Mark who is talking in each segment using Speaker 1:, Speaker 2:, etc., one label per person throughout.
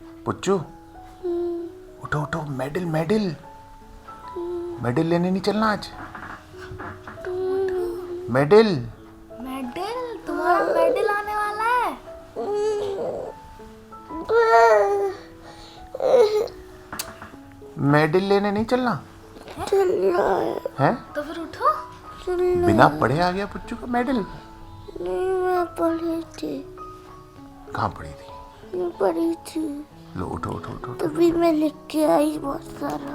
Speaker 1: पुच्चू उठो उठो, medal medal medal लेने नहीं चलना आज? Medal
Speaker 2: medal? तुम्हारा मेडल आने वाला है।
Speaker 1: मेडल लेने नहीं चलना है?
Speaker 2: तो फिर उठो।
Speaker 1: बिना पढ़े आ गया पुच्चू का मेडल।
Speaker 3: नहीं, मैं पढ़ी थी।
Speaker 1: कहाँ पढ़ी थी?
Speaker 3: मैं पढ़ी थी,
Speaker 1: लो उठो उठो उठो,
Speaker 3: तभी मैं लिख के आई बहुत सारा।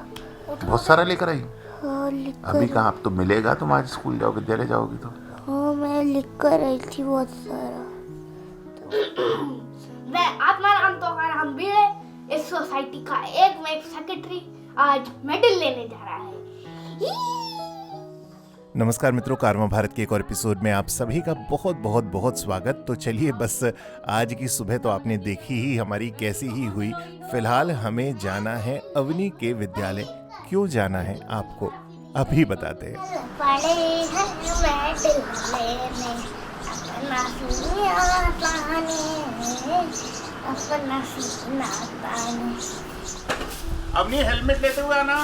Speaker 1: बहुत सारा लेकर आई।
Speaker 3: हाँ, लिख
Speaker 1: अभी
Speaker 3: कर।
Speaker 1: कहाँ, अब तो मिलेगा, तुम आज स्कूल जाओ, विद्यालय जाओगी तो।
Speaker 3: हाँ, मैं लिख कर आई थी बहुत सारा।
Speaker 2: मैं आत्माराम तोकाराम भिड़े, इस सोसाइटी का एक सेक्रेटरी, आज मेडल लेने जा रहा है।
Speaker 1: नमस्कार मित्रों, कारवां भारत के एक और एपिसोड में आप सभी का बहुत बहुत बहुत स्वागत। तो चलिए, बस आज की सुबह तो आपने देखी ही हमारी कैसी ही हुई। फिलहाल हमें जाना है अवनी के विद्यालय। क्यों जाना है आपको अभी बताते हैं।
Speaker 3: पढ़े हैं मेडल लेने, अपना सीना ताने, अपना सीना ताने।
Speaker 1: अवनी, हेलमेट लेते हुए आना।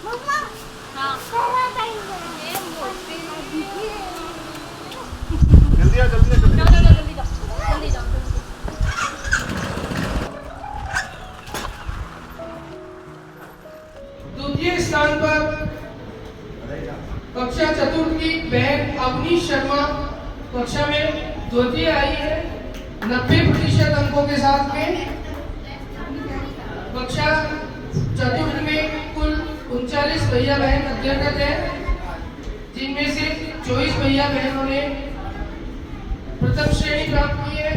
Speaker 3: मम्मा, हाँ,
Speaker 1: जल्दी आओ, जल्दी आओ, जल्दी आओ।
Speaker 4: द्वितीय स्थान पर कक्षा चतुर्थ की बहन अवनी शर्मा कक्षा में द्वितीय आई है 90% अंकों के साथ में। कक्षा चतुर्थ में कुल 39 भैया बहन अध्ययनरत है, जिनमें से 24 भैया बहनों ने प्रथम श्रेणी प्राप्त की है,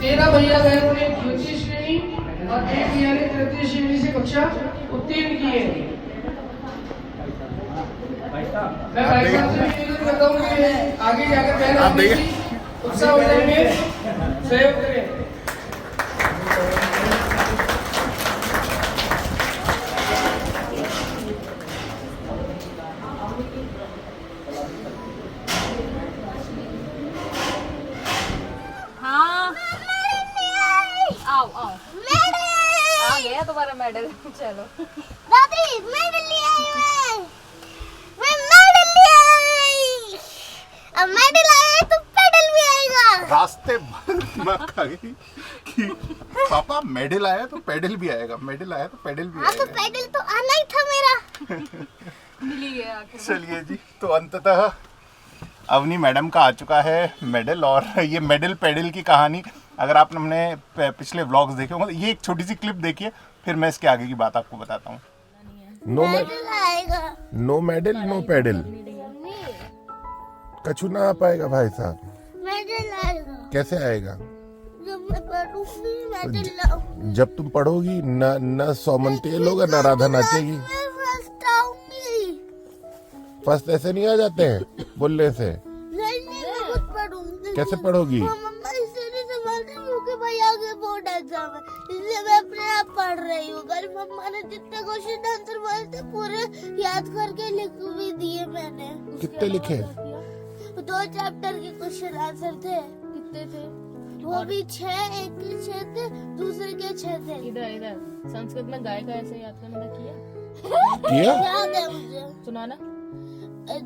Speaker 4: 13 भैया बहनों ने द्वितीय श्रेणी और 1 भैया ने तृतीय श्रेणी से कक्षा उत्तीर्ण की है। मैं भाई साहब से निवेदन करता हूँ कि आगे जाकर बहन अपनी उत्साह वर्धन में सहयोग करें।
Speaker 5: हाँ, आओ आओ, आ गया तुम्हारा मेडल। चलो
Speaker 3: दादी, मेडल ले आई मैं मेडल ले आई। अब मेडल आया तो पेडल भी आएगा।
Speaker 1: रास्ते भर दिमाग खा गई कि पापा मेडल आया तो पेडल भी आएगा, मेडल आया तो पेडल भी
Speaker 3: हाँ, तो
Speaker 1: आएगा।
Speaker 3: पेडल तो आना ही था मेरा।
Speaker 5: मिल ही गया आखिर।
Speaker 1: चलिए जी, तो अंततः अवनी मैडम का आ चुका है मेडल। और ये मेडल पेडल की कहानी अगर आपने हमने पिछले व्लॉग्स देखे होंगे, ये एक छोटी सी क्लिप देखिए, फिर मैं इसके आगे की बात आपको बताता हूँ।
Speaker 3: मेडल आएगा।
Speaker 6: नो मेडल नो पेडल, कछु ना आ पाएगा भाई साहब।
Speaker 3: मेडल आएगा
Speaker 6: कैसे आएगा?
Speaker 3: जब मैं पढ़ूंगी मेडल लाऊंगी।
Speaker 6: जब तुम पढ़ोगी न 100 मन तेल होगा, न राधा नाचेगी।
Speaker 3: मैं फर्स्ट आऊंगी।
Speaker 6: फर्स्ट ऐसे नहीं आ जाते हैं बोलने से।
Speaker 3: नहीं, मैं खुद पढ़ूंगी।
Speaker 6: कैसे पढ़ोगी?
Speaker 3: मम्मा इससे नहीं संभालती क्योंकि भाई आगे बोर्ड एग्जाम है, इसलिए मैं अपने आप पढ़ रही हूँ। कल मम्मा ने जितने क्वेश्चन आंसर बोले थे पूरे याद करके लिख भी दिए मैंने।
Speaker 6: कितने लिखे?
Speaker 3: 2 चैप्टर के क्वेश्चन आंसर थे।
Speaker 5: कितने थे?
Speaker 3: वो भी 6, एक के 6 थे, दूसरे के 6 थे।
Speaker 5: इधर इधर संस्कृत में गाय का ऐसे याद करने का किया?
Speaker 6: किया?
Speaker 3: याद है मुझे।
Speaker 5: सुनाना।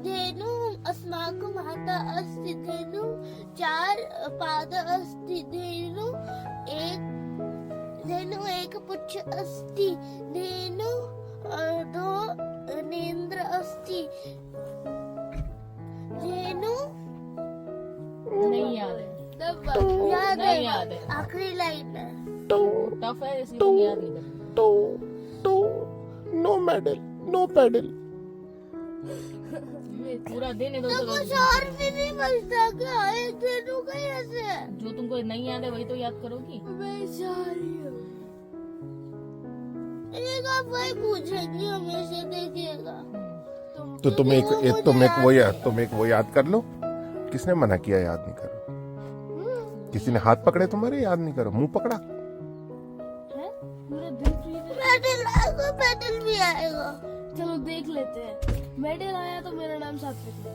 Speaker 3: धेनु अस्माकं माता अस्ति, धेनु 4 पाद अस्ति, धेनु एक पुच्छ अस्ति, धेनु 2 नेत्र अस्ति, धेनु
Speaker 5: नहीं याद है,
Speaker 3: याद
Speaker 5: नहीं याद है।
Speaker 3: आखिरी लाइन है।
Speaker 5: टफ है इसलिए तुम याद नहीं कर।
Speaker 6: तो नो मेडल नो पेडल।
Speaker 5: पूरा दिन इधर
Speaker 3: तो
Speaker 5: उधर।
Speaker 3: कुछ और भी नहीं बचता क्या? एक धेनु का ऐसे है।
Speaker 5: जो तुमको नहीं याद है वही तो याद करोगी।
Speaker 3: मैं जा रही हूँ। एक आप वही पूछेंगे, हमेशा देखिएगा।
Speaker 6: तो तुम एक वो याद कर लो। किसने मना किया याद नहीं करो? किसी ने हाथ पकड़े तुम्हारे? याद नहीं करो, मुंह पकड़ा।
Speaker 3: मेडल आएगा, मेडल भी आएगा।
Speaker 2: चलो देख लेते हैं। मेडल आया तो मेरा नाम सात्विक है।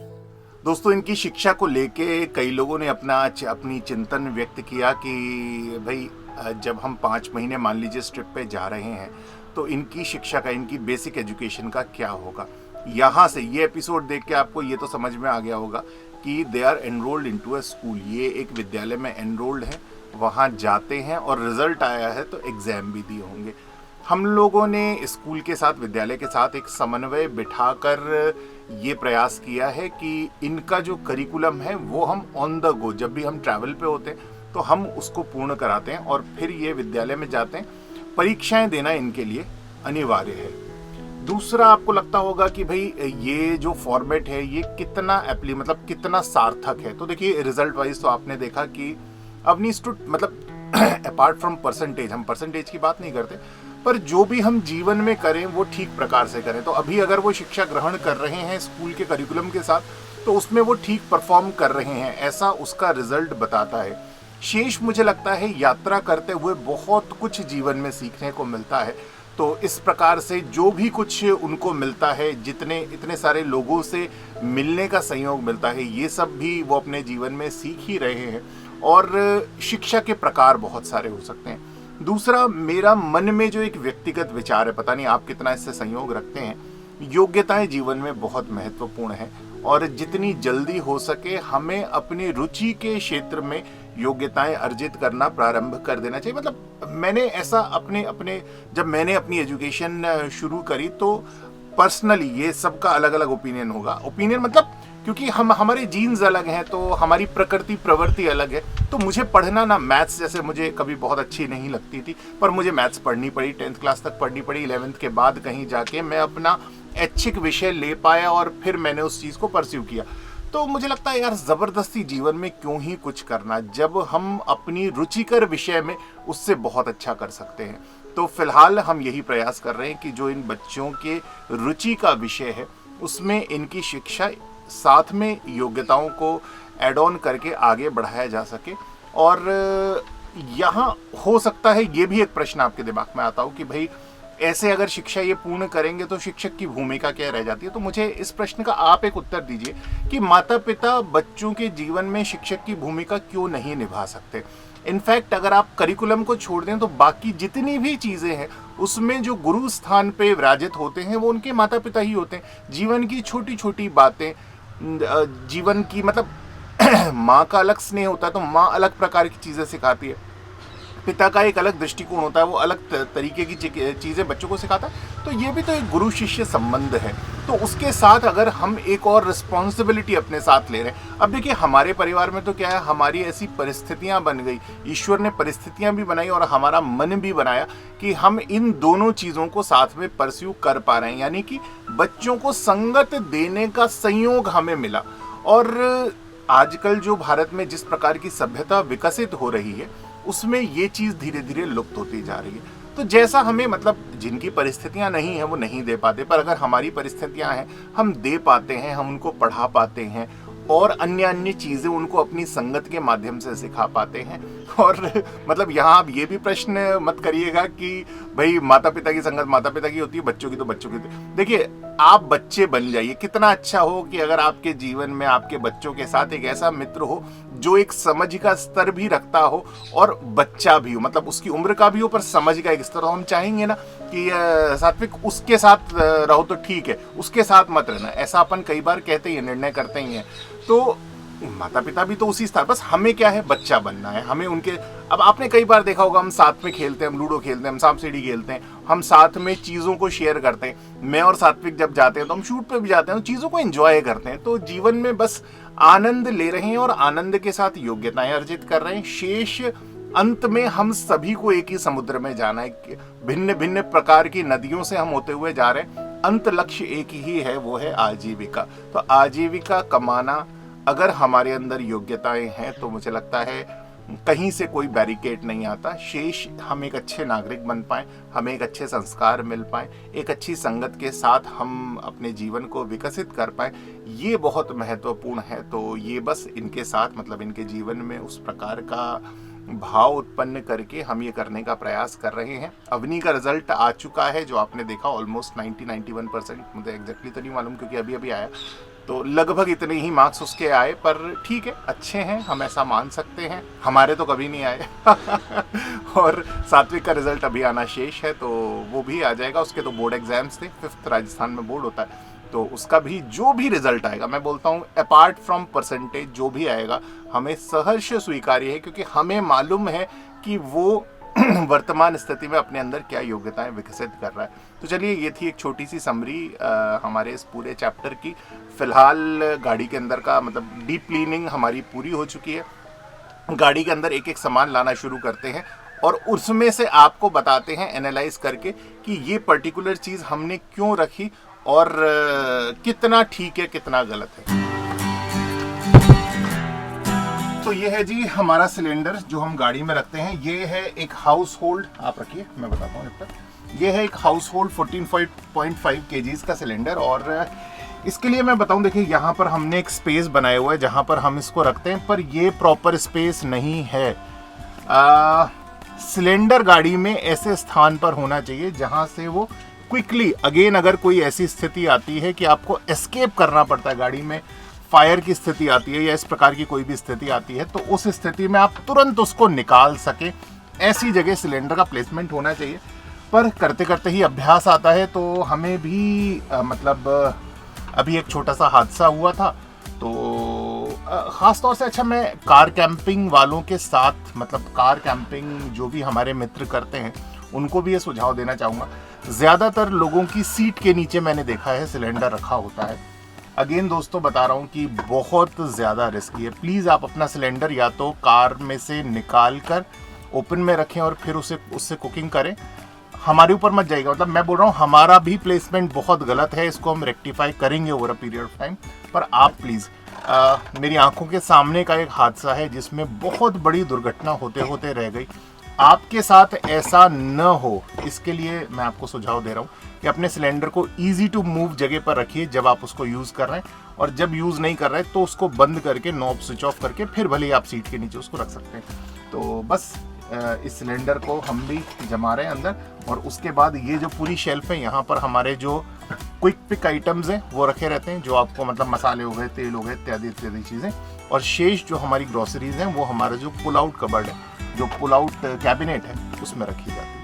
Speaker 1: दोस्तों, इनकी शिक्षा को लेके कई लोगों ने अपनी चिंतन व्यक्त किया कि भाई जब हम 5 महीने मान लीजिए इस ट्रिप पे जा रहे हैं तो इनकी शिक्षा का, इनकी बेसिक एजुकेशन का क्या होगा। यहाँ से ये एपिसोड देख के आपको ये तो समझ में आ गया होगा कि they are enrolled into a school, ये एक विद्यालय में एनरोल्ड हैं, वहाँ जाते हैं और रिजल्ट आया है तो एग्ज़ाम भी दिए होंगे। हम लोगों ने स्कूल के साथ, विद्यालय के साथ एक समन्वय बिठाकर ये प्रयास किया है कि इनका जो करिकुलम है वो हम ऑन द गो, जब भी हम ट्रैवल पे होते हैं तो हम उसको पूर्ण कराते हैं और फिर ये विद्यालय में जाते हैं। परीक्षाएं देना इनके लिए अनिवार्य है। दूसरा, आपको लगता होगा कि भाई ये जो फॉर्मेट है ये कितना मतलब कितना सार्थक है। तो देखिए, रिजल्ट वाइज तो आपने देखा कि अपनी मतलब अपार्ट फ्रॉम परसेंटेज, हम परसेंटेज की बात नहीं करते, पर जो भी हम जीवन में करें वो ठीक प्रकार से करें। तो अभी अगर वो शिक्षा ग्रहण कर रहे हैं स्कूल के करिकुलम के साथ तो उसमें वो ठीक परफॉर्म कर रहे हैं, ऐसा उसका रिजल्ट बताता है। शेष मुझे लगता है यात्रा करते हुए बहुत कुछ जीवन में सीखने को मिलता है। तो इस प्रकार से जो भी कुछ उनको मिलता है, इतने सारे लोगों से मिलने का संयोग मिलता है, ये सब भी वो अपने जीवन में सीख ही रहे हैं। और शिक्षा के प्रकार बहुत सारे हो सकते हैं। दूसरा, मेरा मन में जो एक व्यक्तिगत विचार है, पता नहीं आप कितना इससे संयोग रखते हैं, योग्यताएं जीवन में बहुत महत्वपूर्ण हैं और जितनी जल्दी हो सके हमें अपनी रुचि के क्षेत्र में योग्यताएं अर्जित करना प्रारंभ कर देना चाहिए। मतलब मैंने ऐसा जब मैंने अपनी एजुकेशन शुरू करी तो पर्सनली, ये सबका अलग अलग ओपिनियन होगा, ओपिनियन मतलब क्योंकि हमारे जीन्स अलग हैं तो हमारी प्रवृत्ति अलग है। तो मुझे पढ़ना ना, मैथ्स जैसे मुझे कभी बहुत अच्छी नहीं लगती थी, पर मुझे मैथ्स पढ़नी पड़ी, 10th क्लास तक पढ़नी पड़ी। 11th के बाद कहीं जाके मैं अपना ऐच्छिक विषय ले पाया और फिर मैंने उस चीज़ को परस्यू किया। तो मुझे लगता है यार, ज़बरदस्ती जीवन में क्यों ही कुछ करना, जब हम अपनी रुचिकर विषय में उससे बहुत अच्छा कर सकते हैं। तो फिलहाल हम यही प्रयास कर रहे हैं कि जो इन बच्चों के रुचि का विषय है उसमें इनकी शिक्षा साथ में योग्यताओं को ऐड ऑन करके आगे बढ़ाया जा सके। और यहाँ हो सकता है ये भी एक प्रश्न आपके दिमाग में आता हो कि भाई ऐसे अगर शिक्षा ये पूर्ण करेंगे तो शिक्षक की भूमिका क्या रह जाती है। तो मुझे इस प्रश्न का आप एक उत्तर दीजिए कि माता पिता बच्चों के जीवन में शिक्षक की भूमिका क्यों नहीं निभा सकते। इनफैक्ट अगर आप करिकुलम को छोड़ दें तो बाकी जितनी भी चीज़ें हैं उसमें जो गुरु स्थान पे विराजित होते हैं वो उनके माता पिता ही होते हैं। जीवन की छोटी छोटी बातें, जीवन की मतलब माँ का अलग स्नेह होता है तो माँ अलग प्रकार की चीज़ें सिखाती है, पिता का एक अलग दृष्टिकोण होता है, वो अलग तरीके की चीज़ें बच्चों को सिखाता है। तो ये भी तो एक गुरु शिष्य संबंध है। तो उसके साथ अगर हम एक और रिस्पॉन्सिबिलिटी अपने साथ ले रहे हैं, अब देखिए हमारे परिवार में तो क्या है, हमारी ऐसी परिस्थितियां बन गई, ईश्वर ने परिस्थितियां भी बनाई और हमारा मन भी बनाया कि हम इन दोनों चीज़ों को साथ में परस्यू कर पा रहे हैं। यानी कि बच्चों को संगत देने का संयोग हमें मिला। और आजकल जो भारत में जिस प्रकार की सभ्यता विकसित हो रही है उसमें ये चीज़ धीरे धीरे लुप्त होती जा रही है। तो जैसा हमें, मतलब जिनकी परिस्थितियां नहीं हैं वो नहीं दे पाते, पर अगर हमारी परिस्थितियां हैं हम दे पाते हैं, हम उनको पढ़ा पाते हैं और अन्य चीज़ें उनको अपनी संगत के माध्यम से सिखा पाते हैं। और मतलब यहाँ आप ये भी प्रश्न मत करिएगा कि भाई माता पिता की संगत माता पिता की होती है, बच्चों की तो बच्चों की होती है। देखिए, आप बच्चे बन जाइए। कितना अच्छा हो कि अगर आपके जीवन में आपके बच्चों के साथ एक ऐसा मित्र हो जो एक समझ का स्तर भी रखता हो और बच्चा भी हो, मतलब उसकी उम्र का भी हो पर समझ का एक स्तर हो। हम चाहेंगे ना कि सात्विक उसके साथ रहो तो ठीक है, उसके साथ मत रहना, ऐसा अपन कई बार कहते ही, निर्णय करते ही हैं। तो माता पिता भी तो उसी स्तर, बस हमें क्या है, बच्चा बनना है हमें उनके। अब आपने कई बार देखा होगा, हम साथ में खेलते हैं, हम लूडो खेलते हैं, हम सांप सीढ़ी खेलते हैं, हम साथ में चीज़ों को शेयर करते हैं। मैं और सात्विक जब जाते हैं तो हम शूट पे भी जाते हैं, तो चीज़ों को एंजॉय करते हैं। तो जीवन में बस आनंद ले रहे हैं और आनंद के साथ योग्यताएं अर्जित कर रहे हैं। शेष अंत में हम सभी को एक ही समुद्र में जाना है, भिन्न भिन्न प्रकार की नदियों से हम होते हुए जा रहे हैं। अंत लक्ष्य एक ही है, वो है आजीविका। तो आजीविका कमाना, अगर हमारे अंदर योग्यताएं हैं तो मुझे लगता है कहीं से कोई बैरिकेड नहीं आता। शेष हम एक अच्छे नागरिक बन पाएं, हमें एक अच्छे संस्कार मिल पाएं, एक अच्छी संगत के साथ हम अपने जीवन को विकसित कर पाएं, ये बहुत महत्वपूर्ण है। तो ये बस इनके साथ, मतलब इनके जीवन में उस प्रकार का भाव उत्पन्न करके हम ये करने का प्रयास कर रहे हैं। अवनी का रिजल्ट आ चुका है, जो आपने देखा ऑलमोस्ट 90-91%, मुझे एग्जैक्टली तो नहीं मालूम क्योंकि अभी अभी आया, तो लगभग इतने ही मार्क्स उसके आए, पर ठीक है, अच्छे हैं, हम ऐसा मान सकते हैं। हमारे तो कभी नहीं आए और सात्विक का रिजल्ट अभी आना शेष है, तो वो भी आ जाएगा। उसके तो बोर्ड एग्जाम्स थे, 5th राजस्थान में बोर्ड होता है, तो उसका भी जो भी रिजल्ट आएगा, मैं बोलता हूँ अपार्ट फ्रॉम परसेंटेज जो भी आएगा हमें सहर्ष स्वीकार्य है, क्योंकि हमें मालूम है कि वो वर्तमान स्थिति में अपने अंदर क्या योग्यताएं विकसित कर रहा है। तो चलिए, ये थी एक छोटी सी समरी हमारे इस पूरे चैप्टर की। फिलहाल गाड़ी के अंदर का मतलब डीप क्लीनिंग हमारी पूरी हो चुकी है। गाड़ी के अंदर एक एक सामान लाना शुरू करते हैं और उसमें से आपको बताते हैं एनालाइज करके कि ये पर्टिकुलर चीज़ हमने क्यों रखी और कितना ठीक है, कितना गलत है। तो ये है जी हमारा सिलेंडर जो हम गाड़ी में रखते हैं। ये है एक हाउस होल्ड, आप रखिए मैं बताता हूँ जब तक। ये है एक हाउस होल्ड 14.5 kgs का सिलेंडर, और इसके लिए मैं बताऊं, देखिए यहाँ पर हमने एक स्पेस बनाया हुआ है जहाँ पर हम इसको रखते हैं, पर ये प्रॉपर स्पेस नहीं है। सिलेंडर गाड़ी में ऐसे स्थान पर होना चाहिए जहाँ से वो क्विकली, अगेन अगर कोई ऐसी स्थिति आती है कि आपको एस्केप करना पड़ता है, गाड़ी में फायर की स्थिति आती है या इस प्रकार की कोई भी स्थिति आती है, तो उस स्थिति में आप तुरंत उसको निकाल सके, ऐसी जगह सिलेंडर का प्लेसमेंट होना चाहिए। पर करते करते ही अभ्यास आता है, तो हमें भी मतलब अभी एक छोटा सा हादसा हुआ था, तो ख़ास तौर से, अच्छा, मैं कार कैंपिंग वालों के साथ, मतलब कार कैंपिंग जो भी हमारे मित्र करते हैं उनको भी ये सुझाव देना चाहूँगा। ज़्यादातर लोगों की सीट के नीचे मैंने देखा है सिलेंडर रखा होता है। अगेन दोस्तों बता रहा हूँ कि बहुत ज़्यादा रिस्की है। प्लीज़ आप अपना सिलेंडर या तो कार में से निकाल कर ओपन में रखें और फिर उससे कुकिंग करें। हमारे ऊपर मत जाएगा, मतलब मैं बोल रहा हूँ हमारा भी प्लेसमेंट बहुत गलत है, इसको हम रेक्टिफाई करेंगे over a period of time. पर आप प्लीज़, मेरी आंखों के सामने का एक हादसा है जिसमें बहुत बड़ी दुर्घटना होते होते रह गई। आपके साथ ऐसा न हो, इसके लिए मैं आपको सुझाव दे रहा हूँ कि अपने सिलेंडर को ईजी टू मूव जगह पर रखिए जब आप उसको यूज़ कर रहे हैं, और जब यूज़ नहीं कर रहे तो उसको बंद करके, नॉब स्विच ऑफ करके, फिर भले ही आप सीट के नीचे उसको रख सकते हैं। तो बस इस सिलेंडर को हम भी जमा रहे हैं अंदर, और उसके बाद ये जो पूरी शेल्फ है, यहाँ पर हमारे जो क्विक पिक आइटम्स हैं वो रखे रहते हैं, जो आपको मतलब मसाले हो गए, तेल हो गए, इत्यादि इत्यादि चीज़ें, और शेष जो हमारी ग्रोसरीज हैं वो हमारा जो पुल आउट कबर्ड है, जो पुल आउट कैबिनेट है, उसमें रखी जाती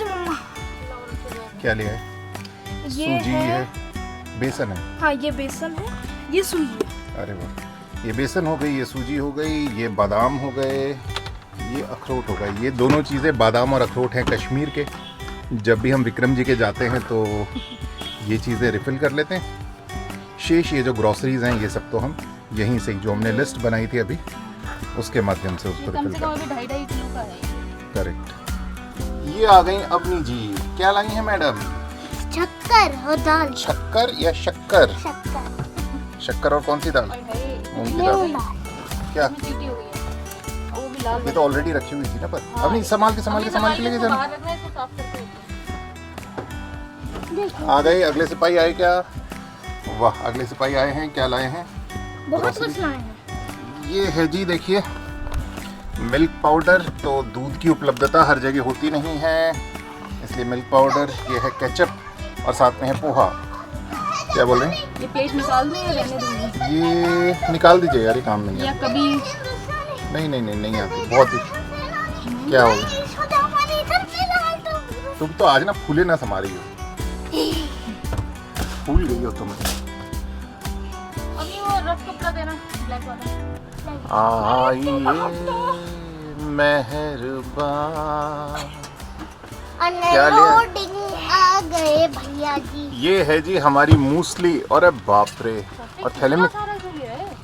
Speaker 2: मम्मा,
Speaker 1: है। क्या लिया है?
Speaker 2: ये
Speaker 1: सूजी है, बेसन है।
Speaker 2: हाँ, ये बेसन है, ये सूजी है।
Speaker 1: अरे वाह, ये बेसन हो गई, ये सूजी हो गई, ये बादाम हो गए, ये अखरोट हो गए। ये दोनों चीज़ें, बादाम और अखरोट हैं कश्मीर के। जब भी हम विक्रम जी के जाते हैं तो ये चीज़ें रिफ़िल कर लेते हैं। शेष ये जो ग्रॉसरीज हैं ये सब तो हम यहीं से, जो हमने लिस्ट बनाई थी अभी, उसके माध्यम से उसको रिफ़िल करते हैं।
Speaker 5: 2.5 किलो का है।
Speaker 1: करेक्ट। ये आ गई अपनी जी, क्या लाई है मैडम?
Speaker 3: शक्कर और दाल।
Speaker 1: शक्कर या शक्कर?
Speaker 3: शक्कर।
Speaker 1: शक्कर और कौन सी दाल? मूंग की दाल। क्या?
Speaker 5: चीटी हो गई है। वो भी लाल।
Speaker 1: ये तो ऑलरेडी रखी हुई थी ना, पर अब नहीं, संभाल के लेके जाना।
Speaker 5: बाहर रखना है, इसको साफ करके
Speaker 1: आ गए अगले सिपाही आए क्या? वाह, अगले सिपाही आए हैं। क्या लाए हैं?
Speaker 2: बहुत कुछ लाए हैं।
Speaker 1: ये है जी, देखिए, मिल्क पाउडर। तो दूध की उपलब्धता हर जगह होती नहीं है, इसलिए मिल्क पाउडर। ये है केचप, और साथ में है पोहा। क्या बोल रहे हैं?
Speaker 5: ये प्लेट निकाल दूं या रहने दूं?
Speaker 1: ये निकाल दीजिए यार, ये काम नहीं
Speaker 5: या
Speaker 1: है।
Speaker 5: कभी
Speaker 1: नहीं आती, बहुत ही। क्या होगा? तुम तो आज ना फूले ना समारी हो, फूल गई हो तुम।
Speaker 5: अभी वो रफ कपड़ा देना, ब्लैक वाला।
Speaker 1: आइए मेहरबान। क्या लिया?
Speaker 3: अनलोडिंग आ गए भैया जी।
Speaker 1: ये है जी हमारी मूसली। और बाप रे, और थैले में
Speaker 5: सारा जो ये है।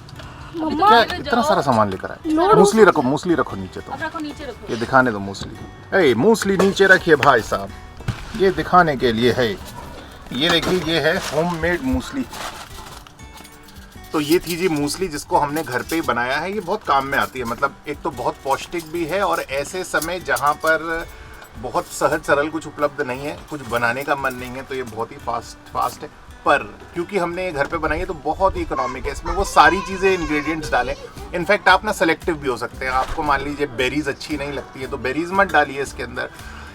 Speaker 1: क्या इतना सारा सामान लेकर आए? मूसली रखो नीचे। तो
Speaker 5: अब रखो, नीचे रखो।
Speaker 1: ये दिखाने दो मूसली। ए, मूसली नीचे रखिए भाई साहब, ये दिखाने के लिए है। ये देखिए, ये है होममेड मूसली। तो ये थी जी मूसली, जिसको हमने घर पे ही बनाया है। ये बहुत काम में आती है, मतलब एक तो बहुत पौष्टिक भी है, और ऐसे समय जहाँ पर बहुत सहज सरल कुछ उपलब्ध नहीं है, कुछ बनाने का मन नहीं है, तो ये बहुत ही फास्ट है। पर क्योंकि हमने ये घर पे बनाई है तो बहुत ही इकोनॉमिक है। इसमें वो सारी चीज़ें, इंग्रेडिएंट्स डालें। इनफैक्ट आप ना सेलेक्टिव भी हो सकते हैं। आपको मान लीजिए बेरीज अच्छी नहीं लगती है तो बेरीज मत डालिए इसके अंदर,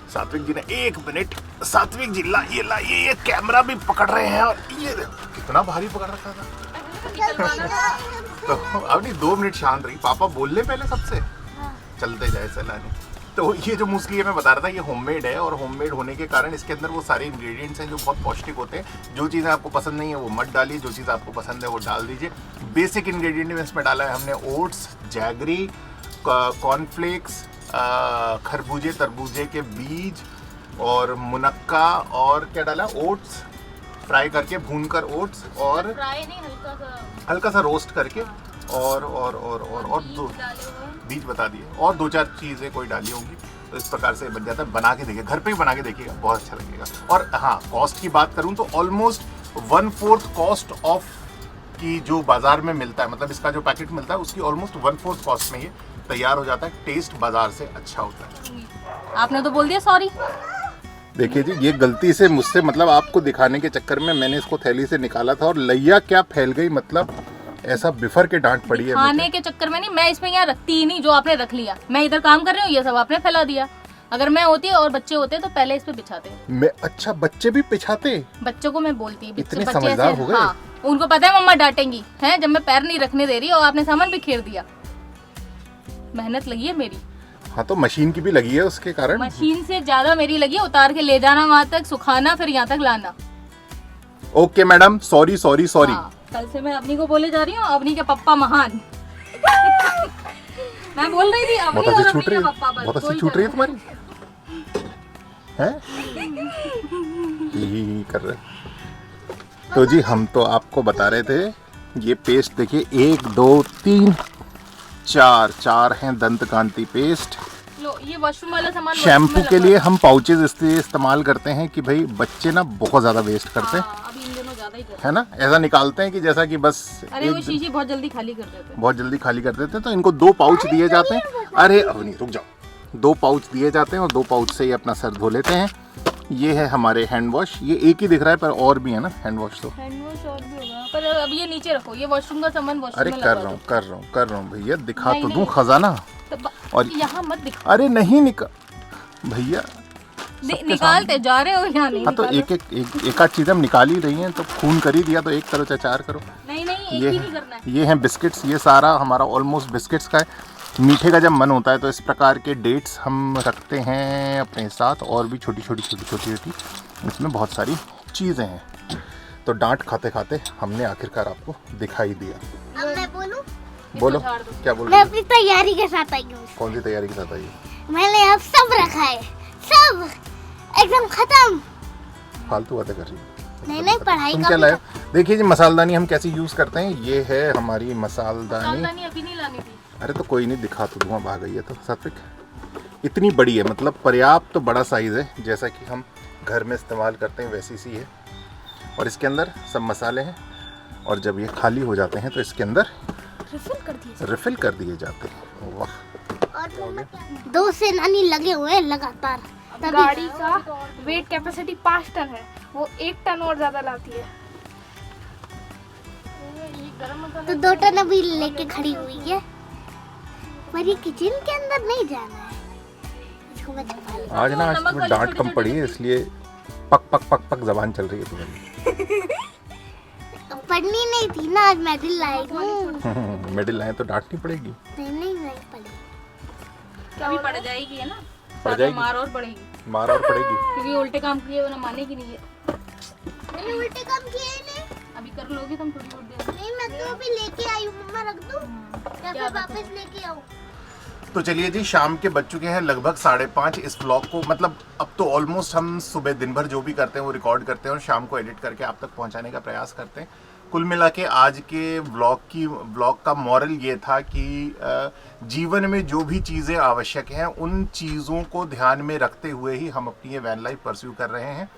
Speaker 1: सात्विक जी ने 1 मिनट, सात्विक जी लाइए लाइए, ये कैमरा भी पकड़ रहे हैं और ये कितना भारी पकड़ रखा था। तो अभी 2 मिनट शांत रही, पापा बोल ले पहले सबसे, चलते जाए सलानी। तो ये जो मूसली है मैं बता रहा था, ये होममेड है और होममेड होने के कारण इसके अंदर वो सारे इंग्रेडिएंट्स हैं जो बहुत पौष्टिक होते हैं। जो चीज़ें आपको पसंद नहीं है वो मत डालिए, जो चीज़ आपको पसंद है वो डाल दीजिए। बेसिक इंग्रेडिएंट में इसमें डाला है हमने ओट्स, जैगरी, कॉर्नफ्लेक्स, खरबूजे तरबूजे के बीज और मुनक्का, और क्या डाला, ओट्स फ्राई करके, भूनकर ओट्स, और
Speaker 5: फ्राई नहीं,
Speaker 1: हल्का सा रोस्ट करके, और दो बीज बता दिए, और 2-4 चीज़ें कोई डाली होंगी। तो इस प्रकार से बन जाता है। बना के देखिए, घर पे ही बना के देखिएगा, बहुत अच्छा लगेगा। और हाँ, कॉस्ट की बात करूँ तो ऑलमोस्ट 1/4 कॉस्ट ऑफ की जो बाजार में मिलता है, मतलब इसका जो पैकेट मिलता है उसकी ऑलमोस्ट 1/4 कॉस्ट में ये तैयार हो जाता है। टेस्ट बाजार से अच्छा होता है।
Speaker 5: आपने तो बोल दिया सॉरी।
Speaker 6: देखिए जी, ये गलती से मुझसे, मतलब आपको दिखाने के चक्कर में मैंने इसको थैली से निकाला था और लैया क्या फैल गई, मतलब ऐसा बिफर के डांट पड़ी है
Speaker 5: खाने के चक्कर में नहीं, मैं इसमें यहाँ रखती ही नहीं, जो आपने रख लिया। मैं इधर काम कर रही हूँ, ये सब आपने फैला दिया। अगर मैं होती और बच्चे होते तो पहले इस पे बिछाते।
Speaker 6: मैं, अच्छा बच्चे भी पिछाते?
Speaker 5: बच्चों को मैं बोलती,
Speaker 6: इतने
Speaker 5: बच्चे
Speaker 6: समझदार
Speaker 5: ऐसे-
Speaker 6: हो गए?
Speaker 5: हाँ, उनको पता है मम्मा डांटेंगी, हैं जब मैं पैर नहीं रखने दे रही और आपने सामान भी खेर दिया। मेहनत लगी है मेरी।
Speaker 6: हाँ तो मशीन की भी लगी है उसके कारण।
Speaker 5: मशीन से ज्यादा मेरी लगी है, उतार के ले जाना वहाँ तक, सुखाना, फिर यहाँ तक लाना।
Speaker 6: Okay madam, sorry sorry sorry.
Speaker 5: हाँ, कल से मैं अवनी को बोले जा रही हूँ, अवनी के पप्पा महान। मैं बोल रही थी अवनी
Speaker 6: बहुत
Speaker 5: और
Speaker 6: अच्छी
Speaker 5: अवनी
Speaker 6: छूट रही
Speaker 5: के
Speaker 6: है,
Speaker 5: पप्पा, बस
Speaker 6: बहुत अच्छी
Speaker 5: कोई
Speaker 6: छूट रही है
Speaker 5: चलो।
Speaker 6: तुम्हारी हैं? ही कर रहे। तो जी हम तो आपको बता रहे थे, ये पेस्ट देखिए, 1 2 3 4 हैं दंत कांति पेस्ट।
Speaker 5: लो, ये वॉशरूम वाला सामान
Speaker 6: शैम्पू के लिए हम पाउचेज इसलिए इस्तेमाल करते हैं कि भाई बच्चे ना बहुत ज्यादा वेस्ट करते हैं,
Speaker 5: अभी इन दिनों ज्यादा ही करते
Speaker 6: है ना, ऐसा निकालते हैं कि जैसा कि बस
Speaker 5: हैं। अरे वो
Speaker 6: एक
Speaker 5: शीशी बहुत जल्दी खाली कर देते हैं।
Speaker 6: बहुत जल्दी खाली कर देते हैं। तो इनको 2 पाउच दिए जाते हैं। अरे अवनी रुक जाओ, 2 पाउच दिए जाते हैं और 2 पाउच से ही अपना सर धो लेते हैं। ये है हमारे हैंड वॉश, ये एक ही दिख रहा है पर और भी है ना हैंड वॉश। तो
Speaker 5: हैंड वॉश और भी होगा, पर अब ये नीचे रखो, ये वॉशरूम का सामान वॉशरूम
Speaker 6: अरे
Speaker 5: में
Speaker 6: कर
Speaker 5: लगा
Speaker 6: रहा
Speaker 5: दो।
Speaker 6: हूँ कर रहा हूँ भैया, दिखा
Speaker 5: नहीं,
Speaker 6: तो
Speaker 5: नहीं।
Speaker 6: दूं खजाना।
Speaker 5: तो
Speaker 6: और
Speaker 5: यहाँ मत दिखा,
Speaker 6: अरे नहीं भैया,
Speaker 5: निकालते जा रहे हो यहाँ नहीं
Speaker 6: हाँ तो
Speaker 5: निकालो।
Speaker 6: एक आध चीज़ हम निकाल ही रही हैं, तो खून कर ही दिया तो एक करो चाहे 4 करो।
Speaker 5: नहीं एक
Speaker 6: ये
Speaker 5: ही नहीं करना है।
Speaker 6: ये हैं बिस्किट्स, ये सारा हमारा ऑलमोस्ट बिस्किट्स का है। मीठे का जब मन होता है तो इस प्रकार के डेट्स हम रखते हैं अपने साथ, और भी छोटी छोटी इसमें बहुत सारी चीज़ें हैं। तो डांट खाते खाते हमने आखिरकार आपको दिखाई दिया।
Speaker 3: अब मैं बोलूं?
Speaker 6: बोलो
Speaker 5: झाड़ दो।
Speaker 6: क्या बोल
Speaker 3: मैं
Speaker 6: रहे हो?
Speaker 3: अपनी तैयारी के साथ आई हूँ।
Speaker 6: कौन सी तैयारी के साथ आई?
Speaker 3: मैंने अब सब रखा है, सब एकदम खत्म।
Speaker 6: फालतू बातें कर रही हो।
Speaker 3: नहीं पढ़ाई
Speaker 6: तुम
Speaker 3: का
Speaker 6: क्या
Speaker 3: भी
Speaker 6: लाए? देखिए जी, मसालदानी हम कैसे यूज़ करते हैं। ये है हमारी मसालदानी।
Speaker 5: सावधानी अभी नहीं लानी थी।
Speaker 6: अरे तो कोई नहीं, दिखा तो दूंगा, भाग गई है तो सात्विक। इतनी बड़ी है, मतलब पर्याप्त बड़ा साइज़ है, जैसा कि हम घर में इस्तेमाल करते हैं वैसी सी है। और इसके अंदर सब मसाले हैं, और जब ये खाली हो जाते हैं तो इसके अंदर रिफिल कर दिए जाते हैं। वाह,
Speaker 3: और 2 सेनानी लगे हुए हैं लगातार। तभी
Speaker 2: गाड़ी का वेट कैपेसिटी 5 टन है, वो 1 टन और ज्यादा लाती है।
Speaker 3: तो 2 टन अभी लेके खड़ी हुई है, पर ये किचन के अंदर नहीं जाना है। इसको मैं छुपा लूं।
Speaker 6: आज ना आज
Speaker 5: नमक
Speaker 6: तुम्हें
Speaker 5: वाली
Speaker 6: डांट
Speaker 5: छोटी
Speaker 6: कम पड़ी है, इसलिए पक जबान चल रही है तुम्हारी।
Speaker 3: पढ़नी नहीं थी ना, आज मेडल लाई हूँ।
Speaker 6: मेडल लाए तो डांटनी पड़ेगी।
Speaker 3: नहीं पढ़ी।
Speaker 5: कभी पड़ जाएगी, है ना,
Speaker 6: पड़
Speaker 5: साथ में
Speaker 6: जाएगी।
Speaker 5: मार और पड़ेगी,
Speaker 6: मार और पड़ेगी।
Speaker 5: क्योंकि उल्टे काम किए वो ना मानेगी नहीं है।
Speaker 3: मैंने उल्टे काम किए ही नहीं।
Speaker 5: अभी कर लोगी तुम थोड़ी बहुत देर।
Speaker 3: नहीं, मैं तो अभी लेके आई हूँ। मम्मा रख दूँ या
Speaker 5: क्या
Speaker 3: फिर वापस लेके आऊँ?
Speaker 1: तो चलिए जी, शाम के बज चुके हैं लगभग 5:30। इस व्लॉग को, मतलब अब तो ऑलमोस्ट हम सुबह दिन भर जो भी करते हैं वो रिकॉर्ड करते हैं और शाम को एडिट करके आप तक पहुंचाने का प्रयास करते हैं। कुल मिला के आज के व्लॉग का मॉरल ये था कि जीवन में जो भी चीज़ें आवश्यक हैं उन चीज़ों को ध्यान में रखते हुए ही हम अपनी ये वैन लाइफ परस्यू कर रहे हैं।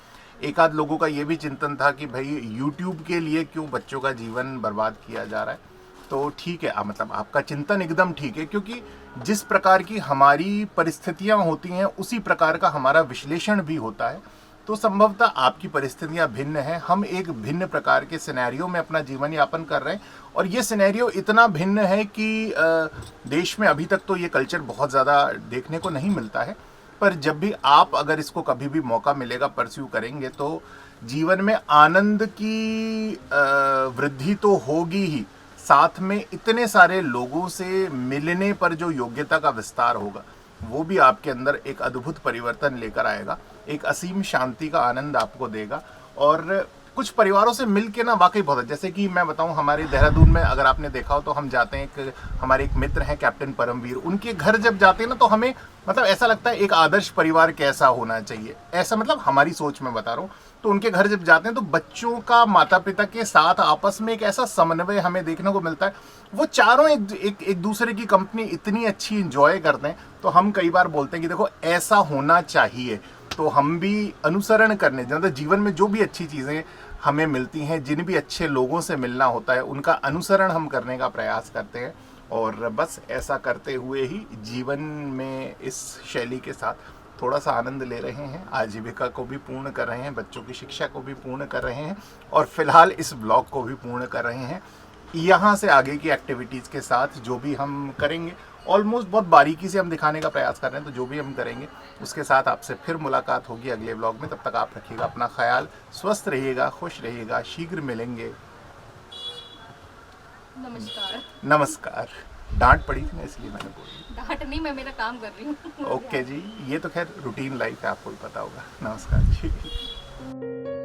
Speaker 1: एक आध लोगों का ये भी चिंतन था कि भाई YouTube के लिए क्यों बच्चों का जीवन बर्बाद किया जा रहा है। तो ठीक है, मतलब आपका चिंतन एकदम ठीक है, क्योंकि जिस प्रकार की हमारी परिस्थितियां होती हैं उसी प्रकार का हमारा विश्लेषण भी होता है। तो संभवतः आपकी परिस्थितियां भिन्न हैं, हम एक भिन्न प्रकार के सिनेरियो में अपना जीवन यापन कर रहे हैं, और ये सिनेरियो इतना भिन्न है कि देश में अभी तक तो ये कल्चर बहुत ज़्यादा देखने को नहीं मिलता है। पर जब भी आप अगर इसको कभी भी मौका मिलेगा परस्यू करेंगे तो जीवन में आनंद की वृद्धि तो होगी ही, साथ में इतने सारे लोगों से मिलने पर जो योग्यता का विस्तार होगा वो भी आपके अंदर एक अद्भुत परिवर्तन लेकर आएगा, एक असीम शांति का आनंद आपको देगा। और कुछ परिवारों से मिल के ना वाकई बहुत, जैसे कि मैं बताऊं हमारे देहरादून में अगर आपने देखा हो तो हम जाते हैं, हमारे एक मित्र हैं कैप्टन परमवीर, उनके घर जब जाते हैं ना तो हमें मतलब ऐसा लगता है एक आदर्श परिवार कैसा होना चाहिए, ऐसा मतलब हमारी सोच में बता रहा हूँ। तो उनके घर जब जाते हैं तो बच्चों का माता पिता के साथ आपस में एक ऐसा समन्वय हमें देखने को मिलता है, वो चारों एक दूसरे की कंपनी इतनी अच्छी इंजॉय करते हैं। तो हम कई बार बोलते हैं कि देखो ऐसा होना चाहिए, तो हम भी अनुसरण करने, मतलब जीवन में जो भी अच्छी चीज़ें हमें मिलती हैं, जिन भी अच्छे लोगों से मिलना होता है, उनका अनुसरण हम करने का प्रयास करते हैं। और बस ऐसा करते हुए ही जीवन में इस शैली के साथ थोड़ा सा आनंद ले रहे हैं, आजीविका को भी पूर्ण कर रहे हैं, बच्चों की शिक्षा को भी पूर्ण कर रहे हैं और फिलहाल इस ब्लॉग को भी पूर्ण कर रहे हैं। यहाँ से आगे की एक्टिविटीज़ के साथ जो भी हम करेंगे ऑलमोस्ट बहुत बारीकी से हम दिखाने का प्रयास कर रहे हैं, तो जो भी हम करेंगे उसके साथ आपसे फिर मुलाकात होगी अगले ब्लॉग में। तब तक आप रखिएगा अपना ख्याल, स्वस्थ रहिएगा, खुश रहिएगा, शीघ्र मिलेंगे।
Speaker 5: नमस्कार।
Speaker 1: नमस्कार। डांट पड़ी थी ना इसलिए मैंने बोल
Speaker 5: डांट नहीं, मैं मेरा काम कर रही हूँ।
Speaker 1: ओके जी, ये तो खैर रूटीन लाइफ है, आपको भी पता होगा। नमस्कार जी।